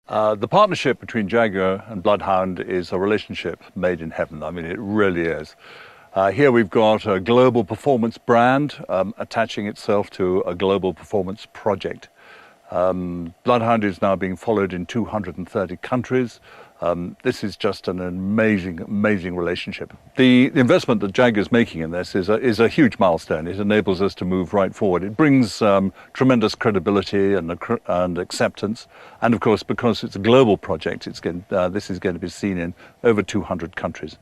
The partnership between Jaguar and Bloodhound is a relationship made in heaven. I mean, it really is. Here we've got a global performance brand attaching itself to a global performance project. Bloodhound is now being followed in 230 countries. This is just an amazing, amazing relationship. The investment that Jaguar is making in this is a huge milestone. It enables us to move right forward. It brings tremendous credibility and acceptance. And of course, because it's a global project, this is going to be seen in over 200 countries.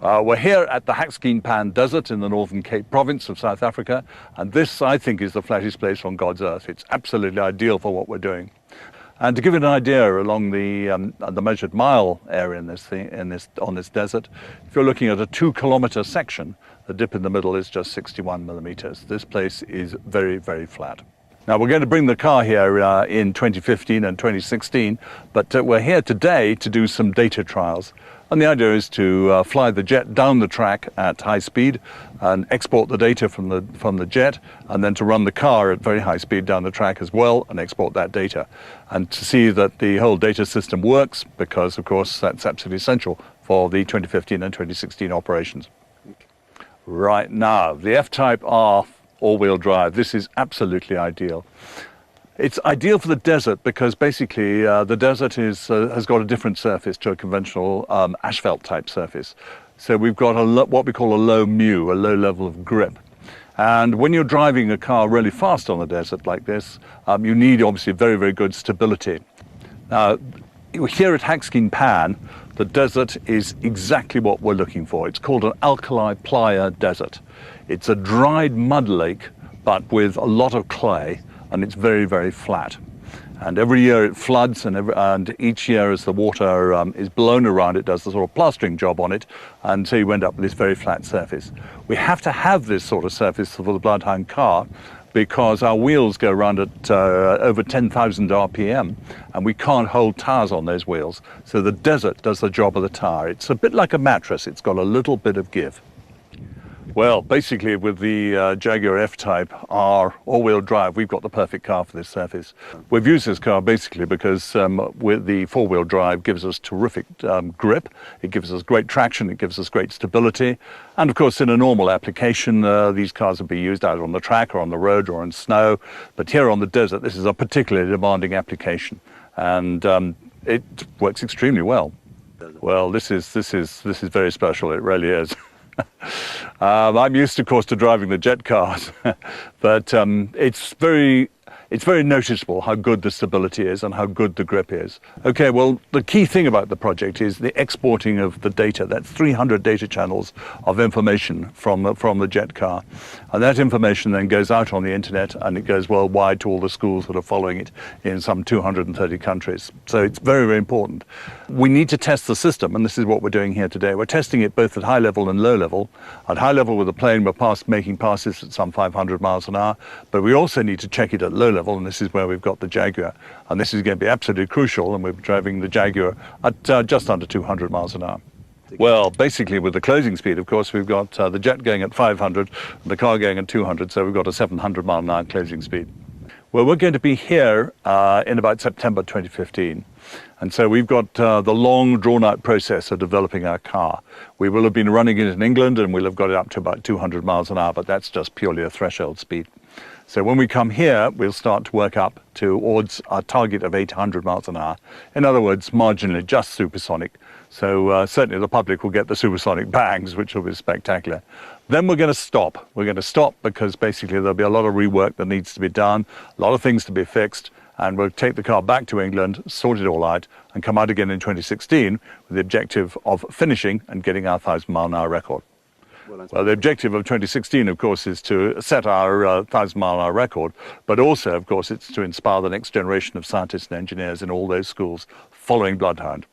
We're here at the Hakskeen Pan Desert in the Northern Cape Province of South Africa, and this, I think, is the flattest place on God's earth. It's absolutely ideal for what we're doing. And to give you an idea, along the measured mile area on this desert, if you're looking at a 2-kilometer section, the dip in the middle is just 61 millimeters. This place is very, very flat. Now, we're going to bring the car here in 2015 and 2016, but we're here today to do some data trials. And the idea is to fly the jet down the track at high speed and export the data from the jet, and then to run the car at very high speed down the track as well and export that data. And to see that the whole data system works, because of course that's absolutely essential for the 2015 and 2016 operations. Right now, the F-Type R all-wheel drive, this is absolutely ideal. It's ideal for the desert because basically the desert has got a different surface to a conventional asphalt type surface. So we've got what we call a low mu, a low level of grip. And when you're driving a car really fast on the desert like this, you need obviously very, very good stability. Now, here at Hakskeen Pan, the desert is exactly what we're looking for. It's called an alkali playa desert. It's a dried mud lake, but with a lot of clay, and it's very, very flat. And every year it floods, and each year as the water is blown around, it does the sort of plastering job on it, and so you end up with this very flat surface. We have to have this sort of surface for the Bloodhound car because our wheels go around at over 10,000 RPM, and we can't hold tires on those wheels. So the desert does the job of the tire. It's a bit like a mattress. It's got a little bit of give. Well, basically with the Jaguar F-Type R all-wheel drive, we've got the perfect car for this surface. We've used this car basically because with the four-wheel drive gives us terrific grip, it gives us great traction, it gives us great stability, and of course in a normal application these cars would be used either on the track or on the road or in snow, but here on the desert this is a particularly demanding application, and it works extremely well. Well, this is very special, it really is. I'm used, of course, to driving the jet cars, but it's very noticeable how good the stability is and how good the grip is. Okay, well, the key thing about the project is the exporting of the data. That's 300 data channels of information from the jet car. And that information then goes out on the internet and it goes worldwide to all the schools that are following it in some 230 countries. So it's very, very important. We need to test the system, and this is what we're doing here today. We're testing it both at high level and low level. At high level with the plane, we're making passes at some 500 miles an hour, but we also need to check it at low level, and this is where we've got the Jaguar. And this is going to be absolutely crucial, and we're driving the Jaguar at just under 200 miles an hour. Well, basically with the closing speed, of course, we've got the jet going at 500 and the car going at 200, so we've got a 700 mile an hour closing speed. Well, we're going to be here in about September 2015. And so we've got the long drawn-out process of developing our car. We will have been running it in England and we'll have got it up to about 200 miles an hour, but that's just purely a threshold speed. So when we come here, we'll start to work up towards our target of 800 miles an hour. In other words, marginally just supersonic. So certainly the public will get the supersonic bangs, which will be spectacular. Then we're going to stop. We're going to stop because basically there'll be a lot of rework that needs to be done, a lot of things to be fixed, and we'll take the car back to England, sort it all out, and come out again in 2016 with the objective of finishing and getting our 1,000 mile an hour record. Well, the objective of 2016, of course, is to set our 1,000 mile an hour record, but also, of course, it's to inspire the next generation of scientists and engineers in all those schools following Bloodhound.